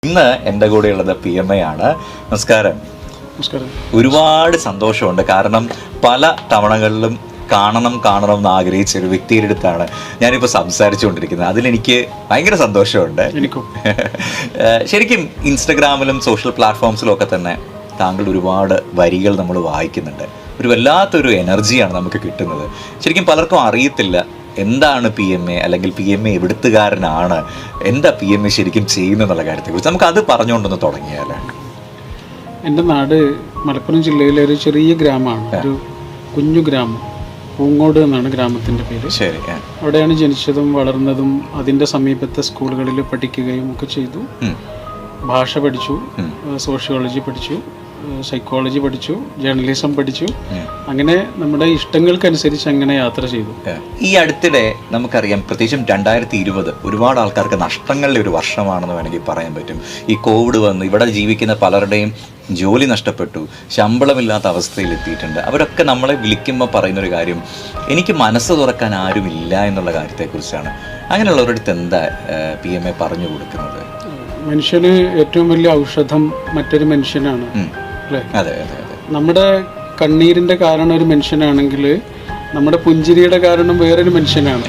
ഇന്ന് എൻ്റെ കൂടെയുള്ളത് PMA ആണ്. നമസ്കാരം. നമസ്കാരം. ഒരുപാട് സന്തോഷമുണ്ട്. കാരണം പല തവണകളിലും കാണണം എന്ന് ആഗ്രഹിച്ച ഒരു വ്യക്തിയുടെ അടുത്താണ് ഞാനിപ്പോൾ സംസാരിച്ചുകൊണ്ടിരിക്കുന്നത്. അതിലെനിക്ക് ഭയങ്കര സന്തോഷമുണ്ട്. എനിക്കും ശരിക്കും ഇൻസ്റ്റഗ്രാമിലും സോഷ്യൽ പ്ലാറ്റ്ഫോംസിലും ഒക്കെ തന്നെ താങ്കളുടെ ഒരുപാട് വരികൾ നമ്മൾ വായിക്കുന്നുണ്ട്. ഒരു വല്ലാത്തൊരു എനർജിയാണ് നമുക്ക് കിട്ടുന്നത്. ശരിക്കും പലർക്കും അറിയത്തില്ല എന്താണ് PMA, അല്ലെങ്കിൽ PMA എവിടുത്തുകാരനാണ്, എന്താ PMA ശരിക്കും ചെയ്യുന്നതെന്നുള്ള കാര്യത്തെക്കുറിച്ച് നമുക്ക് അത് പറഞ്ഞുകൊണ്ടൊന്ന് തുടങ്ങിയാലേ. എൻ്റെ നാട് മലപ്പുറം ജില്ലയിലെ ഒരു ചെറിയ ഗ്രാമമാണ്, ഒരു കുഞ്ഞു ഗ്രാമം. പൂങ്ങോട് എന്നാണ് ഗ്രാമത്തിൻ്റെ പേര്. ശരി. അവിടെയാണ് ജനിച്ചതും വളർന്നതും. അതിൻ്റെ സമീപത്തെ സ്കൂളുകളിൽ പഠിക്കുകയും ഒക്കെ ചെയ്തു. ഭാഷ പഠിച്ചു, സോഷ്യോളജി പഠിച്ചു, സൈക്കോളജി പഠിച്ചു, ജേർണലിസം പഠിച്ചു. അങ്ങനെ നമ്മുടെ ഇഷ്ടങ്ങൾക്കനുസരിച്ച് അങ്ങനെ യാത്ര ചെയ്തു. ഈ അടുത്തിടെ നമുക്കറിയാം, പ്രത്യേകിച്ചും 2020 ഒരുപാട് ആൾക്കാർക്ക് നഷ്ടങ്ങളുടെ ഒരു വർഷമാണെന്ന് വേണമെങ്കിൽ പറയാൻ പറ്റും. ഈ കോവിഡ് വന്ന് ഇവിടെ ജീവിക്കുന്ന പലരുടെയും ജോലി നഷ്ടപ്പെട്ടു, ശമ്പളമില്ലാത്ത അവസ്ഥയിൽ എത്തിയിട്ടുണ്ട്. അവരൊക്കെ നമ്മളെ വിളിക്കുമ്പോൾ പറയുന്നൊരു കാര്യം, എനിക്ക് മനസ്സ് തുറക്കാൻ ആരുമില്ല എന്നുള്ള കാര്യത്തെക്കുറിച്ചാണ്. അങ്ങനെയുള്ളവരുടെ അടുത്ത് എന്താ PMA പറഞ്ഞു കൊടുക്കുന്നത്? മനുഷ്യന് ഏറ്റവും വലിയ ഔഷധം മറ്റൊരു മനുഷ്യനാണ്. അതെ അതെ അതെ. നമ്മുടെ കണ്ണീരിൻ്റെ കാരണം ഒരു മനുഷ്യനാണെങ്കിൽ നമ്മുടെ പുഞ്ചിരിയുടെ കാരണം വേറൊരു മനുഷ്യനാണ്.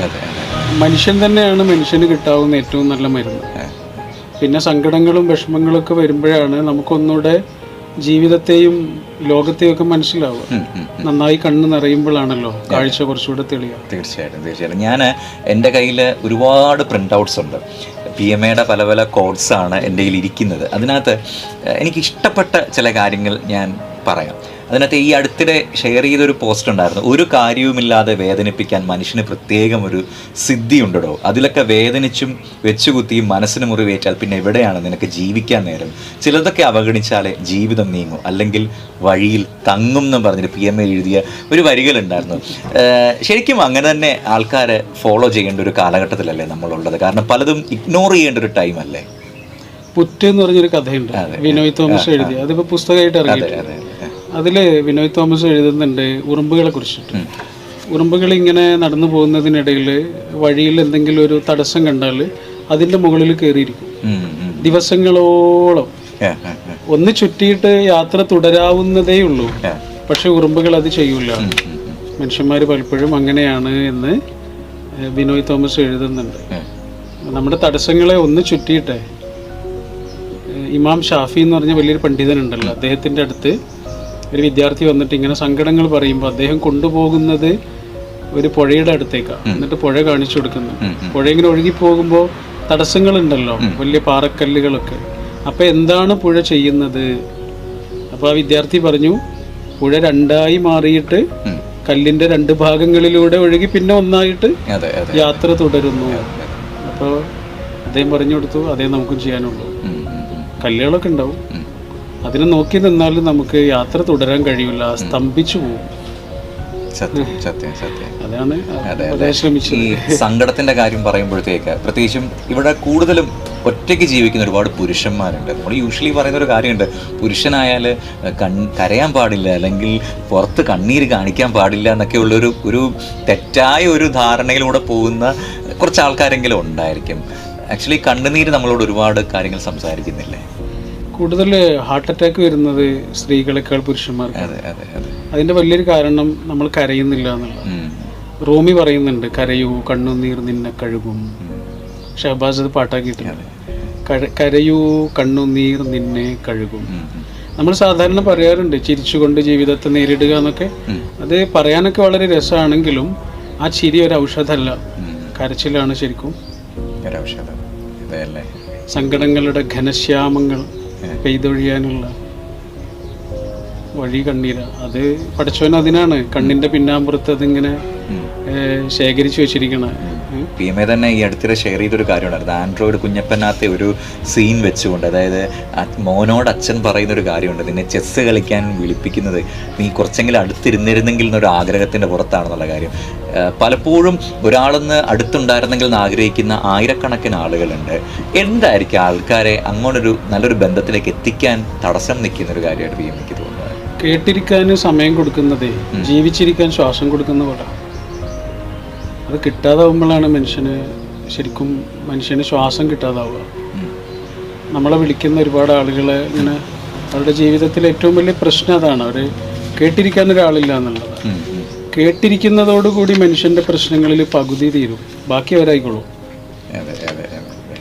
മനുഷ്യൻ തന്നെയാണ് മനുഷ്യന് കിട്ടാവുന്ന ഏറ്റവും നല്ല മരുന്ന്. പിന്നെ സങ്കടങ്ങളും വിഷമങ്ങളൊക്കെ വരുമ്പോഴാണ് നമുക്കൊന്നുകൂടെ ജീവിതത്തെയും ലോകത്തെയും ഒക്കെ മനസ്സിലാവുക. നന്നായി കണ്ണ് നിറയുമ്പോഴാണല്ലോ കാഴ്ച കുറച്ചുകൂടെ തെളിയുക. തീർച്ചയായിട്ടും. ഞാൻ എൻ്റെ കയ്യിൽ ഒരുപാട് പ്രിൻ്റ് ഔട്ട്സ് ഉണ്ട്. PMAയുടെ പല പല കോഡ്സാണ് എൻ്റെ കയ്യിൽ ഇരിക്കുന്നത്. അതിനകത്ത് എനിക്കിഷ്ടപ്പെട്ട ചില കാര്യങ്ങൾ ഞാൻ പറയാം. അതിനകത്ത് ഈ അടുത്തിടെ ഷെയർ ചെയ്തൊരു പോസ്റ്റ് ഉണ്ടായിരുന്നു. ഒരു കാര്യവുമില്ലാതെ വേദനിപ്പിക്കാൻ മനുഷ്യന് പ്രത്യേകം ഒരു സിദ്ധി ഉണ്ടോ, അതിലൊക്കെ വേദനിച്ചും വെച്ചുകുത്തിയും മനസ്സിന് മുറിവേറ്റാൽ പിന്നെ എവിടെയാണ് നിനക്ക് ജീവിക്കാൻ നേരം, ചിലതൊക്കെ അവഗണിച്ചാലേ ജീവിതം നീങ്ങും, അല്ലെങ്കിൽ വഴിയിൽ തങ്ങും എന്ന് പറഞ്ഞിട്ട് PMA എഴുതിയ ഒരു വരികളുണ്ടായിരുന്നു. ശരിക്കും അങ്ങനെ തന്നെ ആൾക്കാരെ ഫോളോ ചെയ്യേണ്ട ഒരു കാലഘട്ടത്തിലല്ലേ നമ്മളുള്ളത്? കാരണം പലതും ഇഗ്നോർ ചെയ്യേണ്ട ഒരു ടൈമല്ലേ. പുറ്റ് എന്ന് പറഞ്ഞൊരു കഥയുണ്ട്, വിനോയ് തോമസ് എഴുതി. അതിപ്പോൾ പുസ്തകമായിട്ട് ഇറങ്ങിയിട്ടുണ്ട്. അതിൽ വിനോയ് തോമസ് എഴുതുന്നുണ്ട് ഉറുമ്പുകളെ കുറിച്ചിട്ട്. ഉറുമ്പുകൾ ഇങ്ങനെ നടന്നു പോകുന്നതിനിടയിൽ വഴിയിൽ എന്തെങ്കിലും ഒരു തടസ്സം കണ്ടാൽ അതിൻ്റെ മുകളിൽ കയറിയിരിക്കും ദിവസങ്ങളോളം. ഒന്ന് ചുറ്റിയിട്ട് യാത്ര തുടരാവുന്നതേ ഉള്ളൂ. പക്ഷെ ഉറുമ്പുകൾ അത് ചെയ്യൂല. മനുഷ്യന്മാർ പലപ്പോഴും അങ്ങനെയാണ് എന്ന് വിനോയ് തോമസ് എഴുതുന്നുണ്ട്. നമ്മുടെ തടസ്സങ്ങളെ ഒന്ന് ചുറ്റിയിട്ടെ. ഇമാം ഷാഫി എന്ന് പറഞ്ഞ വലിയൊരു പണ്ഡിതനുണ്ടല്ലോ, അദ്ദേഹത്തിൻ്റെ അടുത്ത് ഒരു വിദ്യാർത്ഥി വന്നിട്ട് ഇങ്ങനെ സങ്കടങ്ങൾ പറയുമ്പോൾ അദ്ദേഹം കൊണ്ടുപോകുന്നത് ഒരു പുഴയുടെ അടുത്തേക്കാണ്. എന്നിട്ട് പുഴ കാണിച്ചു കൊടുക്കുന്നു. പുഴ ഇങ്ങനെ ഒഴുകിപ്പോകുമ്പോൾ തടസ്സങ്ങളുണ്ടല്ലോ, വലിയ പാറക്കല്ലുകളൊക്കെ. അപ്പം എന്താണ് പുഴ ചെയ്യുന്നത്? അപ്പോൾ ആ വിദ്യാർത്ഥി പറഞ്ഞു, പുഴ രണ്ടായി മാറിയിട്ട് കല്ലിൻ്റെ രണ്ട് ഭാഗങ്ങളിലൂടെ ഒഴുകി പിന്നെ ഒന്നായിട്ട് യാത്ര തുടരുന്നു. അപ്പോൾ അദ്ദേഹം പറഞ്ഞു കൊടുത്തു, അതേ നമുക്കും ചെയ്യാനുള്ളൂ. കല്ലുകളൊക്കെ ഉണ്ടാവും, അതിനെ നോക്കി നിന്നാലും നമുക്ക് യാത്ര തുടരാൻ കഴിയില്ല, സ്തംഭിച്ചു പോകും. അതാണ് ശ്രമിച്ചത്. ഈ സങ്കടത്തിന്റെ കാര്യം പറയുമ്പോഴത്തേക്ക് പ്രത്യേകിച്ചും ഇവിടെ കൂടുതലും ഒറ്റയ്ക്ക് ജീവിക്കുന്ന ഒരുപാട് പുരുഷന്മാരുണ്ട്. നമ്മൾ യൂഷ്വലി പറയുന്ന ഒരു കാര്യമുണ്ട്, പുരുഷനായാൽ കരയാൻ പാടില്ല, അല്ലെങ്കിൽ പുറത്ത് കണ്ണീര് കാണിക്കാൻ പാടില്ല എന്നൊക്കെ ഉള്ളൊരു തെറ്റായ ഒരു ധാരണയിലൂടെ പോകുന്ന കുറച്ച് ആൾക്കാരെങ്കിലും ഉണ്ടായിരിക്കും. ആക്ച്വലി കണ്ണുനീര് നമ്മളോട് ഒരുപാട് കാര്യങ്ങൾ സംസാരിക്കുന്നില്ലേ? കൂടുതൽ ഹാർട്ട് അറ്റാക്ക് വരുന്നത് സ്ത്രീകളെക്കാൾ പുരുഷന്മാർക്ക്. അതിൻ്റെ വലിയൊരു കാരണം നമ്മൾ കരയുന്നില്ല എന്നുള്ളത്. റൂമി പറയുന്നുണ്ട്, കരയൂ കണ്ണുനീർ നിന്നെ കഴുകും. ഷഹബാസ് അത് പാട്ടാക്കിയിട്ടുണ്ട്, കരയൂ കണ്ണുനീർ നിന്നെ കഴുകും. നമ്മൾ സാധാരണ പറയാറുണ്ട് ചിരിച്ചുകൊണ്ട് ജീവിതത്തെ നേരിടുക എന്നൊക്കെ. അത് പറയാനൊക്കെ വളരെ രസമാണെങ്കിലും ആ ചിരി ഒരു ഔഷധമല്ല, കരച്ചിലാണ് ശരിക്കും സങ്കടങ്ങളുടെ ഘനശ്യാമങ്ങൾ പെയ്തൊഴിയാനുള്ള വഴി കണ്ണീര. അത് പഠിച്ചവൻ അതിനാണ് കണ്ണിന്റെ പിന്നാമ്പുറത്ത് അതിങ്ങനെ ശേഖരിച്ചു വെച്ചിരിക്കണം. PMA തന്നെ ഈ അടുത്തിടെ ഷെയർ ചെയ്തൊരു കാര്യമുണ്ടായിരുന്നു. ആൻഡ്രോയിഡ് കുഞ്ഞപ്പനാത്തെ ഒരു സീൻ വെച്ചുകൊണ്ട്, അതായത് മോനോട് അച്ഛൻ പറയുന്നൊരു കാര്യമുണ്ട്, നിന്നെ ചെസ്സ് കളിക്കാൻ വിളിപ്പിക്കുന്നത് നീ കുറച്ചെങ്കിലും അടുത്തിരുന്നിരുന്നെങ്കിൽ എന്നൊരു ആഗ്രഹത്തിൻ്റെ പുറത്താണെന്നുള്ള കാര്യം. പലപ്പോഴും ഒരാളൊന്ന് അടുത്തുണ്ടായിരുന്നെങ്കിൽ എന്ന് ആഗ്രഹിക്കുന്ന ആയിരക്കണക്കിന് ആളുകളുണ്ട്. എന്തായിരിക്കും ആൾക്കാരെ അങ്ങോട്ടൊരു നല്ലൊരു ബന്ധത്തിലേക്ക് എത്തിക്കാൻ തടസ്സം നിൽക്കുന്നൊരു കാര്യമായിട്ട് PMAക്ക് തോന്നുന്നത്? കേട്ടിരിക്കാൻ സമയം കൊടുക്കുന്നതേ ജീവിച്ചിരിക്കാൻ ശ്വാസം കൊടുക്കുന്ന പോലെ. അത് കിട്ടാതാവുമ്പോഴാണ് മനുഷ്യന് ശ്വാസം കിട്ടാതാവുക. നമ്മളെ വിളിക്കുന്ന ഒരുപാട് ആളുകളെ ഇങ്ങനെ അവരുടെ ജീവിതത്തിലെ ഏറ്റവും വലിയ പ്രശ്നം അതാണ്, അവർ കേട്ടിരിക്കാൻ ഒരാളില്ല എന്നുള്ളത്. കേട്ടിരിക്കുന്നതോടുകൂടി മനുഷ്യൻ്റെ പ്രശ്നങ്ങളിൽ പകുതി തീരും, ബാക്കി അവരായിക്കോളും.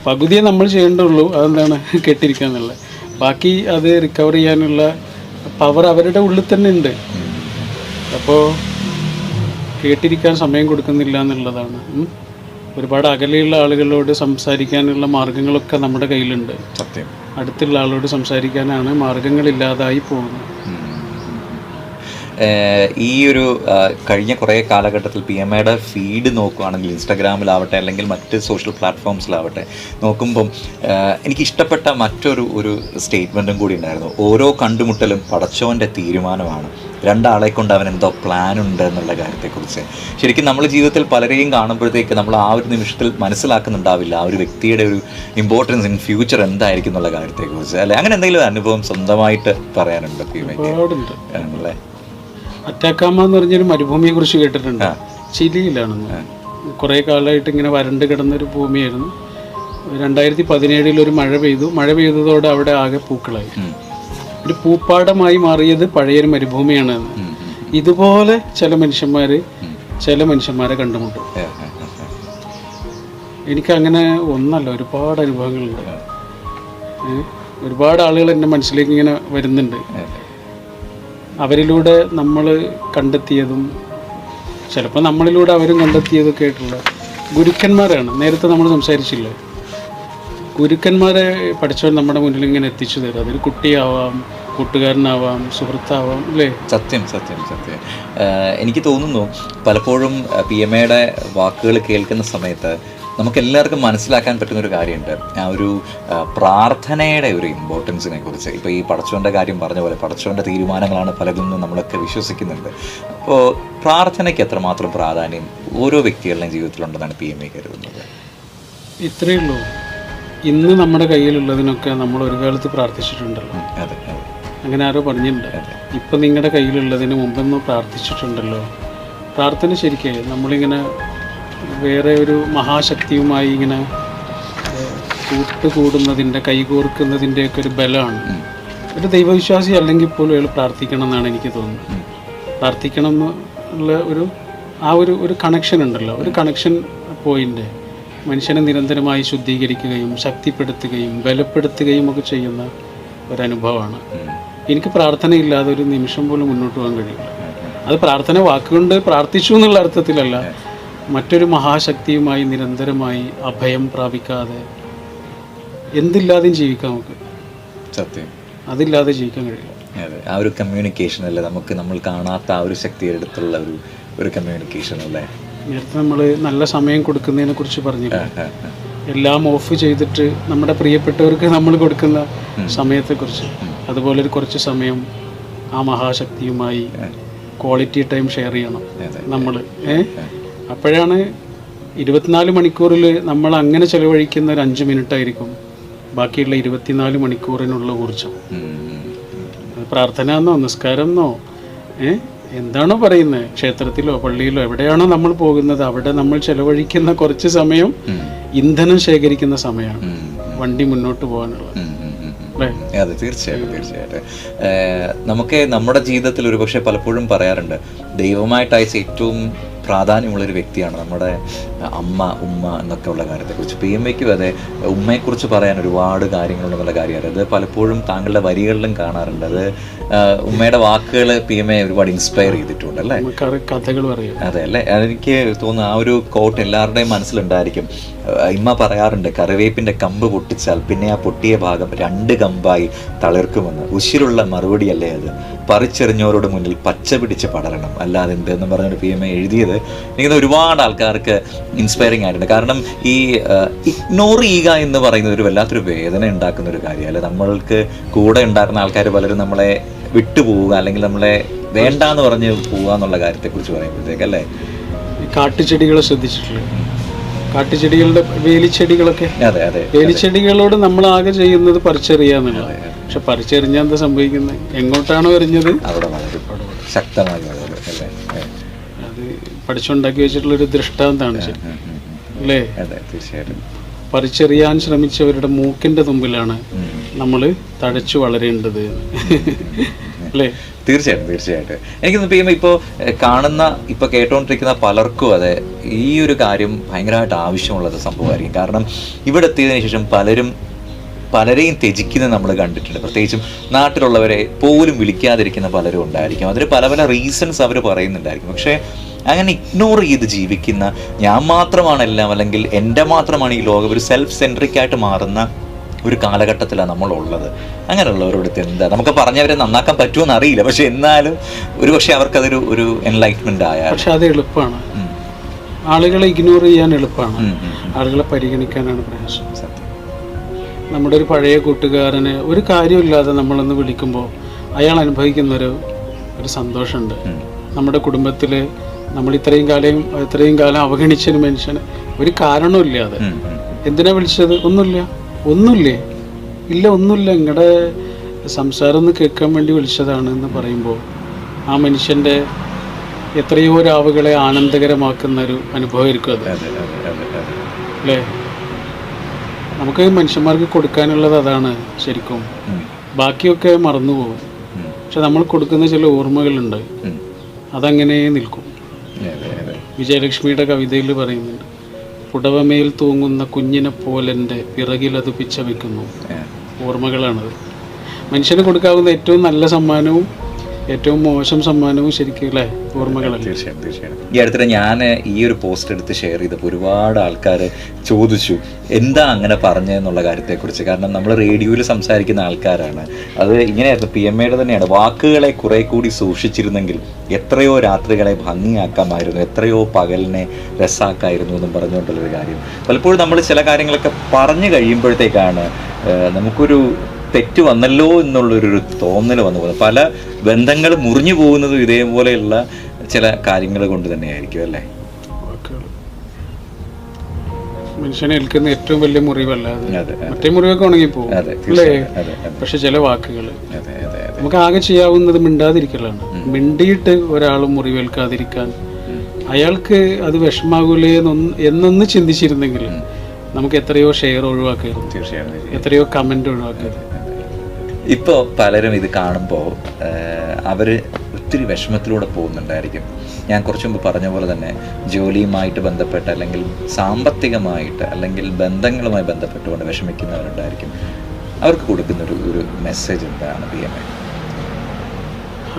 പകുതിയെ നമ്മൾ ചെയ്യേണ്ടുള്ളൂ, അതെന്താണ് കേട്ടിരിക്കുക എന്നുള്ളത്. ബാക്കി അത് റിക്കവർ ചെയ്യാനുള്ള പവർ അവരുടെ ഉള്ളിൽ തന്നെ ഉണ്ട്. അപ്പോൾ കേട്ടിരിക്കാൻ സമയം കൊടുക്കുന്നില്ല എന്നുള്ളതാണ്. ഒരുപാട് അകലെയുള്ള ആളുകളോട് സംസാരിക്കാനുള്ള മാർഗങ്ങളൊക്കെ നമ്മുടെ കയ്യിലുണ്ട്. സത്യം. അടുത്തുള്ള ആളോട് സംസാരിക്കാനാണ് മാർഗങ്ങളില്ലാതായി പോകുന്നത്. ഈ ഒരു കഴിഞ്ഞ കുറേ കാലഘട്ടത്തിൽ PMAയുടെ ഫീഡ് നോക്കുകയാണെങ്കിൽ ഇൻസ്റ്റാഗ്രാമിലാവട്ടെ അല്ലെങ്കിൽ മറ്റ് സോഷ്യൽ പ്ലാറ്റ്ഫോംസിലാവട്ടെ നോക്കുമ്പം എനിക്കിഷ്ടപ്പെട്ട മറ്റൊരു സ്റ്റേറ്റ്മെൻറ്റും കൂടി ഉണ്ടായിരുന്നു. ഓരോ കണ്ടുമുട്ടലും പടച്ചോൻ്റെ തീരുമാനമാണ്, രണ്ടാളെ കൊണ്ട് അവൻ എന്തോ പ്ലാൻ ഉണ്ട് എന്നുള്ള കാര്യത്തെക്കുറിച്ച്. ശരിക്കും നമ്മൾ ജീവിതത്തിൽ പലരെയും കാണുമ്പോഴത്തേക്ക് നമ്മൾ ആ ഒരു നിമിഷത്തിൽ മനസ്സിലാക്കുന്നുണ്ടാവില്ല ആ ഒരു വ്യക്തിയുടെ ഒരു ഇമ്പോർട്ടൻസ് ഇൻ ഫ്യൂച്ചർ എന്തായിരിക്കും എന്നുള്ള കാര്യത്തെക്കുറിച്ച്, അല്ലെ? അങ്ങനെ എന്തെങ്കിലും അനുഭവം സ്വന്തമായിട്ട് പറയാനുണ്ടോ PMAയ്ക്ക്? ആണല്ലേ. അറ്റാക്കാമ എന്ന് പറഞ്ഞൊരു മരുഭൂമിയെ കുറിച്ച് കേട്ടിട്ടുണ്ട്. ചിലിയിലാണെന്ന്. കുറേ കാലമായിട്ട് ഇങ്ങനെ വരണ്ട് കിടന്നൊരു ഭൂമിയായിരുന്നു. 2017 ഒരു മഴ പെയ്തതോടെ അവിടെ ആകെ പൂക്കളായി. ഒരു പൂപ്പാടമായി മാറിയത് പഴയൊരു മരുഭൂമിയാണ്. ഇതുപോലെ ചില മനുഷ്യന്മാരെ കണ്ടുമുട്ടും. എനിക്കങ്ങനെ ഒന്നല്ല, ഒരുപാട് അനുഭവങ്ങളുണ്ട്. ഒരുപാട് ആളുകൾ എൻ്റെ മനസ്സിലേക്ക് ഇങ്ങനെ വരുന്നുണ്ട്. അവരിലൂടെ നമ്മൾ കണ്ടെത്തിയതും ചിലപ്പോൾ നമ്മളിലൂടെ അവരും കണ്ടെത്തിയതൊക്കെ ആയിട്ടുള്ള ഗുരുക്കന്മാരാണ്. നേരത്തെ നമ്മൾ സംസാരിച്ചില്ലേ, ഗുരുക്കന്മാരെ പഠിച്ചവർ നമ്മുടെ മുന്നിൽ ഇങ്ങനെ എത്തിച്ചു തരും. അതൊരു കുട്ടിയാവാം, കൂട്ടുകാരനാവാം, സുഹൃത്താവാം, അല്ലേ? സത്യം. എനിക്ക് തോന്നുന്നു പലപ്പോഴും PMAയുടെ വാക്കുകൾ കേൾക്കുന്ന സമയത്ത് നമുക്കെല്ലാവർക്കും മനസ്സിലാക്കാൻ പറ്റുന്നൊരു കാര്യമുണ്ട്, ആ ഒരു പ്രാർത്ഥനയുടെ ഒരു ഇമ്പോർട്ടൻസിനെ കുറിച്ച്. ഇപ്പോൾ ഈ പടച്ചോൻ്റെ കാര്യം പറഞ്ഞ പോലെ പടച്ചോൻ്റെ തീരുമാനങ്ങളാണ് പലതെന്നും നമ്മളൊക്കെ വിശ്വസിക്കുന്നുണ്ട്. അപ്പോൾ പ്രാർത്ഥനയ്ക്ക് എത്രമാത്രം പ്രാധാന്യം ഓരോ വ്യക്തികളുടെയും ജീവിതത്തിലുണ്ടെന്നാണ് PMA കരുതുന്നത്? ഇത്രയേ ഉള്ളൂ. ഇന്ന് നമ്മുടെ കയ്യിലുള്ളതിനൊക്കെ നമ്മൾ ഒരു കാലത്ത് പ്രാർത്ഥിച്ചിട്ടുണ്ടല്ലോ. അതെ. അങ്ങനെ ആരോ പറഞ്ഞിട്ടുണ്ട്, ഇപ്പം നിങ്ങളുടെ കയ്യിലുള്ളതിന് മുമ്പൊന്നും പ്രാർത്ഥിച്ചിട്ടുണ്ടല്ലോ. പ്രാർത്ഥന ശരിക്കും നമ്മളിങ്ങനെ വേറെ ഒരു മഹാശക്തിയുമായി ഇങ്ങനെ കൂട്ടുകൂടുന്നതിൻ്റെ, കൈകോർക്കുന്നതിൻ്റെയൊക്കെ ഒരു ബലമാണ്. ഒരു ദൈവവിശ്വാസി അല്ലെങ്കിൽ പോലും അയാൾ പ്രാർത്ഥിക്കണം എന്നാണ് എനിക്ക് തോന്നുന്നത്. പ്രാർത്ഥിക്കണം എന്നുള്ള ഒരു കണക്ഷൻ ഉണ്ടല്ലോ, ഒരു കണക്ഷൻ പോയിൻ്റ് മനുഷ്യനെ നിരന്തരമായി ശുദ്ധീകരിക്കുകയും ശക്തിപ്പെടുത്തുകയും ബലപ്പെടുത്തുകയും ഒക്കെ ചെയ്യുന്ന ഒരനുഭവമാണ്. എനിക്ക് പ്രാർത്ഥനയില്ലാതെ ഒരു നിമിഷം പോലും മുന്നോട്ട് പോകാൻ കഴിയില്ല. അത് പ്രാർത്ഥന വാക്കുകൊണ്ട് പ്രാർത്ഥിച്ചു എന്നുള്ള അർത്ഥത്തിലല്ല, മറ്റൊരു മഹാശക്തിയുമായി നിരന്തരമായി അഭയം പ്രാപിക്കാതെ എന്തില്ലാതെയും ജീവിക്കാം നമുക്ക്. സത്യം. അതില്ലാതെ ജീവിക്കാൻ കഴിയില്ല. അതെ, ആ ഒരു കമ്മ്യൂണിക്കേഷൻ അല്ലേ നമ്മൾ കാണാത്ത ആ ഒരു ശക്തിയുടെ അടുത്തുള്ള ഒരു കമ്മ്യൂണിക്കേഷൻ അല്ലേ. നേരത്തെ നമ്മൾ നല്ല സമയം കൊടുക്കുന്നതിനെ കുറിച്ച് പറഞ്ഞില്ല. എല്ലാം ഓഫ് ചെയ്തിട്ട് നമ്മുടെ പ്രിയപ്പെട്ടവർക്ക് നമ്മൾ കൊടുക്കുന്ന സമയത്തെക്കുറിച്ച്, അതുപോലെ കുറച്ച് സമയം ആ മഹാശക്തിയുമായി ക്വാളിറ്റി ടൈം ഷെയർ ചെയ്യണം നമ്മൾ. അപ്പോഴാണ് 24 മണിക്കൂറിൽ നമ്മൾ അങ്ങനെ ചിലവഴിക്കുന്ന ഒരു 5 മിനിറ്റ് ആയിരിക്കും ബാക്കിയുള്ള 24 മണിക്കൂറിനുള്ള ഊർജം. പ്രാർത്ഥന എന്നോ നിസ്കാരം എന്നോ എന്താണോ പറയുന്നത്, ക്ഷേത്രത്തിലോ പള്ളിയിലോ എവിടെയാണോ നമ്മൾ പോകുന്നത് അവിടെ നമ്മൾ ചിലവഴിക്കുന്ന കുറച്ച് സമയം ഇന്ധനം ശേഖരിക്കുന്ന സമയമാണ് വണ്ടി മുന്നോട്ട് പോകാനുള്ളത്. അതെ, തീർച്ചയായിട്ടും. നമുക്ക് നമ്മുടെ ജീവിതത്തിൽ ഒരുപക്ഷെ പലപ്പോഴും പറയാറുണ്ട്, ദൈവമായിട്ട് അയച്ച ഏറ്റവും പ്രാധാന്യമുള്ളൊരു വ്യക്തിയാണ് നമ്മുടെ ഉമ്മ എന്നൊക്കെ ഉള്ള കാര്യത്തെക്കുറിച്ച്. PMAയ്ക്കും അതെ, ഉമ്മയെക്കുറിച്ച് പറയാൻ ഒരുപാട് കാര്യങ്ങളുണ്ടെന്നുള്ള കാര്യം അത് പലപ്പോഴും താങ്കളുടെ വരികളിലും കാണാറുണ്ട്. അത് ഉമ്മയുടെ വാക്കുകൾ PMA ഒരുപാട് ഇൻസ്പയർ ചെയ്തിട്ടുണ്ട് അല്ലേ, കഥകൾ പറയും. അതെ അല്ലേ. എനിക്ക് തോന്നുന്നു ആ ഒരു കോട്ട് എല്ലാവരുടെയും മനസ്സിലുണ്ടായിരിക്കും. ഇമ്മ പറയാറുണ്ട്, കറിവേപ്പിൻ്റെ കമ്പ് പൊട്ടിച്ചാൽ പിന്നെ ആ പൊട്ടിയ ഭാഗം 2 കമ്പായി തളിർക്കുമെന്ന്. ഉശിരുള്ള മറുപടിയല്ലേ അത്, പറിച്ചെറിഞ്ഞവരോട് മുന്നിൽ പച്ച പിടിച്ച് പടരണം, അല്ലാതെ എന്തെന്ന് പറഞ്ഞൊരു PMA എഴുതിയത് എനിക്ക് ഒരുപാട് ആൾക്കാർക്ക് ഇൻസ്പയറിംഗ് ആയിട്ടുണ്ട്. കാരണം ഈ ഇഗ്നോർ ചെയ്യുക എന്ന് പറയുന്നത് ഒരു വല്ലാത്തൊരു വേദന ഉണ്ടാക്കുന്ന ഒരു കാര്യം അല്ലെ. നമ്മൾക്ക് കൂടെ ഉണ്ടായിരുന്ന ആൾക്കാർ പലരും നമ്മളെ വിട്ടുപോവുക അല്ലെങ്കിൽ നമ്മളെ വേണ്ടാന്ന് പറഞ്ഞ് പോവുക എന്നുള്ള കാര്യത്തെക്കുറിച്ച് പറയുമ്പോഴത്തേക്കല്ലേ. കാട്ടുചെടികളെ ശ്രദ്ധിച്ചിട്ടില്ലേ? കാട്ടുചെടികളുടെ വേലിച്ചെടികളൊക്കെ, അതെ, വേലിച്ചെടികളോട് നമ്മൾ ആകെ ചെയ്യുന്നത് പറിച്ചെറിയാന്നുള്ളത്. പക്ഷെ പറിച്ചെറിഞ്ഞാൽ എന്താ സംഭവിക്കുന്നത്? എങ്ങോട്ടാണോ എറിഞ്ഞത് അവിടെ വളരും, ശക്തമായി വളരും അല്ലേ. അത് പഠിച്ചുണ്ടാക്കി വെച്ചിട്ടുള്ളൊരു ദൃഷ്ടാന്തമാണ് ശരി അല്ലേ. അതെ, തീർച്ചയായിട്ടും. പറിച്ചെറിയാൻ ശ്രമിച്ചവരുടെ മൂക്കിൻ്റെ തുമ്പിലാണ് നമ്മൾ തഴച്ചു വളരേണ്ടത് അല്ലേ? തീർച്ചയായിട്ടും എനിക്കൊന്ന് ചെയ്യുമ്പോൾ ഇപ്പോൾ കാണുന്ന ഇപ്പോൾ കേട്ടുകൊണ്ടിരിക്കുന്ന പലർക്കും അതെ ഈ ഒരു കാര്യം ഭയങ്കരമായിട്ട് ആവശ്യമുള്ളത് സംഭവമായിരിക്കും. കാരണം ഇവിടെ എത്തിയതിനു ശേഷം പലരെയും ത്യജിക്കുന്നത് നമ്മൾ കണ്ടിട്ടുണ്ട്. പ്രത്യേകിച്ചും നാട്ടിലുള്ളവരെ പോലും വിളിക്കാതിരിക്കുന്ന പലരും ഉണ്ടായിരിക്കും. അതിന് പല റീസൺസ് അവർ പറയുന്നുണ്ടായിരിക്കും. പക്ഷേ അങ്ങനെ ഇഗ്നോർ ചെയ്ത് ജീവിക്കുന്ന, ഞാൻ മാത്രമാണ് എല്ലാം, അല്ലെങ്കിൽ എൻ്റെ മാത്രമാണ് ഈ ലോകം, ഒരു സെൽഫ് സെൻട്രിക് ആയിട്ട് മാറുന്ന ഒരു കാലഘട്ടത്തിലാണ് നമ്മളുള്ളത്. അങ്ങനെയുള്ളവരോട് എന്താ നമുക്ക് പറഞ്ഞവരെ നന്നാക്കാൻ പറ്റുമെന്ന് അറിയില്ല. പക്ഷെ എന്നാലും പക്ഷേ അവർക്കതൊരു ഒരു എൻലൈറ്റ്മെന്റ് ആയാൽ. പക്ഷെ അത് എളുപ്പമാണ്. ആളുകളെ ഇഗ്നോർ ചെയ്യാൻ എളുപ്പമാണ്, ആളുകളെ പരിഗണിക്കാനാണ് പ്രയാസം. നമ്മുടെ ഒരു പഴയ കൂട്ടുകാരന് ഒരു കാര്യമില്ലാതെ നമ്മളൊന്ന് വിളിക്കുമ്പോൾ അയാൾ അനുഭവിക്കുന്ന ഒരു സന്തോഷമുണ്ട്. നമ്മുടെ കുടുംബത്തിൽ നമ്മൾ ഇത്രയും കാലം അവഗണിച്ചൊരു മനുഷ്യന് ഒരു കാരണമില്ലാതെ എന്തിനാ വിളിച്ചത്? ഒന്നുമില്ലേ, നിങ്ങളുടെ സംസാരം ഒന്ന് കേൾക്കാൻ വേണ്ടി വിളിച്ചതാണ് എന്ന് പറയുമ്പോൾ ആ മനുഷ്യൻ്റെ എത്രയോ രാവുകളെ ആനന്ദകരമാക്കുന്ന ഒരു അനുഭവമായിരിക്കും അത്, അല്ലേ? നമുക്ക് മനുഷ്യന്മാർക്ക് കൊടുക്കാനുള്ളത് അതാണ് ശരിക്കും. ബാക്കിയൊക്കെ മറന്നുപോകും. പക്ഷെ നമ്മൾ കൊടുക്കുന്ന ചില ഓർമ്മകളുണ്ട്, അതങ്ങനെ നിൽക്കും. വിജയലക്ഷ്മിയുടെ കവിതയിൽ പറയുന്നുണ്ട്, പുടവമേൽ തൂങ്ങുന്ന കുഞ്ഞിനെ പോലെൻ്റെ പിറകിലത് പിച്ച വയ്ക്കുന്നു. ഓർമ്മകളാണത്. മനുഷ്യന് കൊടുക്കാവുന്ന ഏറ്റവും നല്ല സമ്മാനവും ഏറ്റവും മോശം സമ്മാനവും ശരിക്കും അല്ലേ ഓർമ്മകളല്ലേ? തീർച്ചയായും. ഈ അടുത്തിടെ ഞാൻ ഈ ഒരു പോസ്റ്റ് എടുത്ത് ഷെയർ ചെയ്തപ്പോൾ ഒരുപാട് ആൾക്കാർ ചോദിച്ചു എന്താ അങ്ങനെ പറഞ്ഞതെന്നുള്ള കാര്യത്തെക്കുറിച്ച്. കാരണം നമ്മൾ റേഡിയോയിൽ സംസാരിക്കുന്ന ആൾക്കാരാണ്. അത് ഇങ്ങനെയായിരുന്നു, PMAയുടെ തന്നെയാണ്, വാക്കുകളെ കുറെ കൂടി സൂക്ഷിച്ചിരുന്നെങ്കിൽ എത്രയോ രാത്രികളെ ഭംഗിയാക്കാമായിരുന്നു, എത്രയോ പകലിനെ രസാക്കായിരുന്നു എന്നും പറഞ്ഞുകൊണ്ടുള്ളൊരു കാര്യം. പലപ്പോഴും നമ്മൾ ചില കാര്യങ്ങളൊക്കെ പറഞ്ഞു കഴിയുമ്പോഴത്തേക്കാണ് നമുക്കൊരു തെറ്റ് വന്നല്ലോ എന്നുള്ളൊരു തോന്നൽ വന്നു പോകുന്നത്. പല ബന്ധങ്ങൾ മുറിഞ്ഞു പോകുന്നതും ഇതേപോലെയുള്ള ചില കാര്യങ്ങൾ കൊണ്ട് തന്നെയായിരിക്കും അല്ലേ? മനുഷ്യനെ ഏൽക്കുന്ന ഏറ്റവും വലിയ മുറിവല്ല അത്. മറ്റേ മുറിവൊക്കെ ഉണങ്ങിപ്പോകും അല്ലേ? പക്ഷെ ചില വാക്കുകൾ നമുക്ക് ആകെ ചെയ്യാവുന്നത് മിണ്ടാതിരിക്കലാണ്. മിണ്ടിയിട്ട് ഒരാളും മുറിവേൽക്കാതിരിക്കാൻ, അയാൾക്ക് അത് വിഷമാകൂലേ എന്നൊന്ന് ചിന്തിച്ചിരുന്നെങ്കിൽ നമുക്ക് എത്രയോ ഷെയർ ഒഴിവാക്കായിരുന്നു, എത്രയോ കമന്റ് ഒഴിവാക്കായിരുന്നു. ഇപ്പോൾ പലരും ഇത് കാണുമ്പോൾ അവർ ഒത്തിരി വിഷമത്തിലൂടെ പോകുന്നുണ്ടായിരിക്കും. ഞാൻ കുറച്ചു മുമ്പ് പറഞ്ഞ പോലെ തന്നെ ജോലിയുമായിട്ട് ബന്ധപ്പെട്ട്, അല്ലെങ്കിൽ സാമ്പത്തികമായിട്ട്, അല്ലെങ്കിൽ ബന്ധങ്ങളുമായി ബന്ധപ്പെട്ടുകൊണ്ട് വിഷമിക്കുന്നവരുണ്ടായിരിക്കും. അവർക്ക് കൊടുക്കുന്ന ഒരു മെസ്സേജ് എന്താണ് PMA?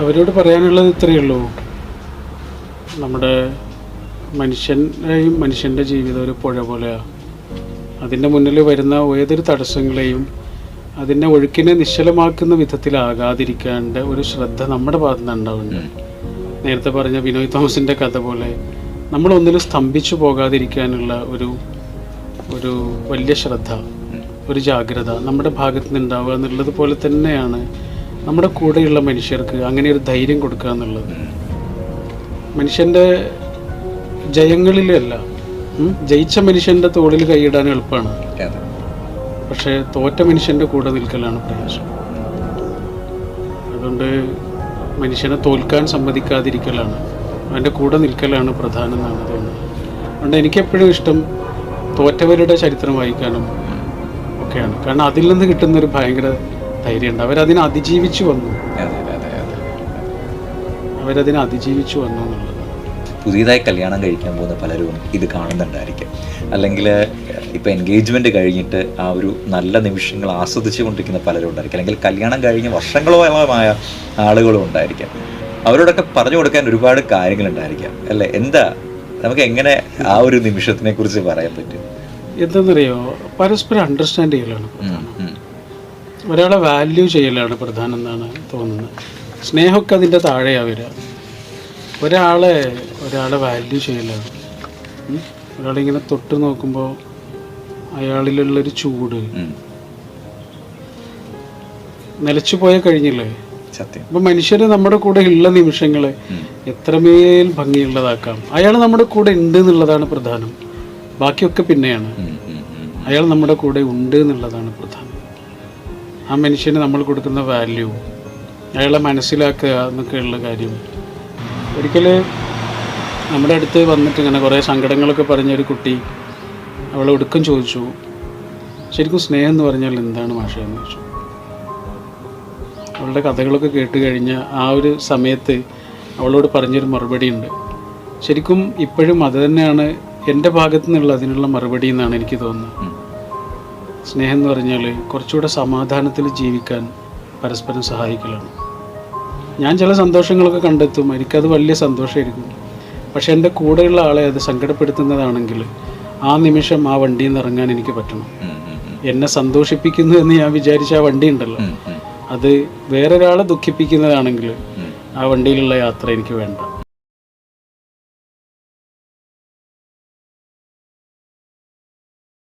അവരോട് പറയാനുള്ളത് ഇത്രയേ ഉള്ളൂ, നമ്മുടെ മനുഷ്യൻ്റെ ജീവിതം ഒരു പുഴ പോലെയാണ്. അതിൻ്റെ മുന്നിൽ വരുന്ന ഏതൊരു തടസ്സങ്ങളെയും അതിൻ്റെ ഒഴുക്കിനെ നിശ്ചലമാക്കുന്ന വിധത്തിലാകാതിരിക്കേണ്ട ഒരു ശ്രദ്ധ നമ്മുടെ ഭാഗത്ത് നിന്ന് ഉണ്ടാവുന്നുണ്ട്. നേരത്തെ പറഞ്ഞ ബിനോയ് തോമസിൻ്റെ കഥ പോലെ നമ്മളൊന്നിലും സ്തംഭിച്ചു പോകാതിരിക്കാനുള്ള ഒരു വലിയ ശ്രദ്ധ, ഒരു ജാഗ്രത നമ്മുടെ ഭാഗത്ത് നിന്ന് ഉണ്ടാവുക എന്നുള്ളത് പോലെ തന്നെയാണ് നമ്മുടെ കൂടെയുള്ള മനുഷ്യർക്ക് അങ്ങനെ ഒരു ധൈര്യം കൊടുക്കുക എന്നുള്ളത്. മനുഷ്യൻ്റെ ജയങ്ങളിലല്ല, ജയിച്ച മനുഷ്യൻ്റെ തോളിൽ കൈയിടാൻ എളുപ്പമാണ്, പക്ഷേ തോറ്റ മനുഷ്യൻ്റെ കൂടെ നിൽക്കലാണ് പ്രയാസം. അതുകൊണ്ട് മനുഷ്യനെ തോൽക്കാൻ സമ്മതിക്കാതിരിക്കലാണ്, അവൻ്റെ കൂടെ നിൽക്കലാണ് പ്രധാനം എന്നാണ് തോന്നുന്നത്. അതുകൊണ്ട് എനിക്കെപ്പോഴും ഇഷ്ടം തോറ്റവരുടെ ചരിത്രം വായിക്കാനും ഒക്കെയാണ്. കാരണം അതിൽ നിന്ന് കിട്ടുന്നൊരു ഭയങ്കര ധൈര്യമുണ്ട്. അവരതിനെ അതിജീവിച്ചു വന്നു എന്നുള്ളത്. പുതിയതായി കല്യാണം കഴിക്കാൻ പോകുന്ന പലരും ഇത് കാണുന്നുണ്ടായിരിക്കും. അല്ലെങ്കിൽ ഇപ്പോൾ എൻഗേജ്മെൻറ്റ് കഴിഞ്ഞിട്ട് ആ ഒരു നല്ല നിമിഷങ്ങൾ ആസ്വദിച്ചു കൊണ്ടിരിക്കുന്ന പലരും ഉണ്ടായിരിക്കും. അല്ലെങ്കിൽ കല്യാണം കഴിഞ്ഞ് വർഷങ്ങളോളമായ ആളുകളും ഉണ്ടായിരിക്കാം. അവരോടൊക്കെ പറഞ്ഞു കൊടുക്കാൻ ഒരുപാട് കാര്യങ്ങളുണ്ടായിരിക്കാം അല്ലേ? എന്താ നമുക്ക് എങ്ങനെ ആ ഒരു നിമിഷത്തിനെ കുറിച്ച് പറയാൻ പറ്റും? എന്താണെന്നറിയോ, പരസ്പരം അണ്ടർസ്റ്റാൻഡ് ചെയ്യലാണ്, ഒരാളെ വാല്യൂ ചെയ്യലാണ് പ്രധാനം എന്നാണ് തോന്നുന്നത്. സ്നേഹമൊക്കെ അതിൻ്റെ താഴെയാണ് വരിക. ഒരാളെ വാല്യൂ ചെയ്യലാണ്. ഒരാളിങ്ങനെ തൊട്ട് നോക്കുമ്പോൾ അയാളിലുള്ളൊരു ചൂട് നിലച്ചു പോയ കഴിഞ്ഞില്ലേ? അപ്പം മനുഷ്യർ നമ്മുടെ കൂടെ ഉള്ള നിമിഷങ്ങളെ എത്രമേൽ ഭംഗിയുള്ളതാക്കാം. അയാൾ നമ്മുടെ കൂടെ ഉണ്ട് എന്നുള്ളതാണ് പ്രധാനം, ബാക്കിയൊക്കെ പിന്നെയാണ്. അയാൾ നമ്മുടെ കൂടെ ഉണ്ട് എന്നുള്ളതാണ് പ്രധാനം. ആ മനുഷ്യന് നമ്മൾ കൊടുക്കുന്ന വാല്യൂ, അയാളെ മനസ്സിലാക്കുക എന്നൊക്കെയുള്ള കാര്യം. ഒരിക്കൽ നമ്മുടെ അടുത്ത് വന്നിട്ട് ഇങ്ങനെ കുറേ സങ്കടങ്ങളൊക്കെ പറഞ്ഞൊരു കുട്ടി അവൾ ഒടുക്കം ചോദിച്ചു, ശരിക്കും സ്നേഹം എന്ന് പറഞ്ഞാൽ എന്താണ് മാഷേ എന്ന് ചോദിച്ചു. അവളുടെ കഥകളൊക്കെ കേട്ട് കഴിഞ്ഞ ആ ഒരു സമയത്ത് അവളോട് പറഞ്ഞൊരു മറുപടി ഉണ്ട്. ശരിക്കും ഇപ്പോഴും അത് തന്നെയാണ് എൻ്റെ ഭാഗത്തു നിന്നുള്ള അതിനുള്ള മറുപടി എന്നാണ് എനിക്ക് തോന്നുന്നത്. സ്നേഹം എന്ന് പറഞ്ഞാൽ കുറച്ചുകൂടെ സമാധാനത്തിൽ ജീവിക്കാൻ പരസ്പരം സഹായിക്കലാണ്. ഞാൻ ചില സന്തോഷങ്ങളൊക്കെ കണ്ടെത്തും, എനിക്കത് വലിയ സന്തോഷമായിരിക്കും. പക്ഷെ എൻ്റെ കൂടെയുള്ള ആളെ അത് സങ്കടപ്പെടുത്തുന്നതാണെങ്കിൽ ആ നിമിഷം ആ വണ്ടിയിൽ നിന്ന് ഇറങ്ങാൻ എനിക്ക് പറ്റണം. എന്നെ സന്തോഷിപ്പിക്കുന്നു എന്ന് ഞാൻ വിചാരിച്ച ആ വണ്ടി ഉണ്ടല്ലോ, അത് വേറൊരാളെ ദുഃഖിപ്പിക്കുന്നതാണെങ്കിൽ ആ വണ്ടിയിലുള്ള യാത്ര എനിക്ക് വേണ്ട.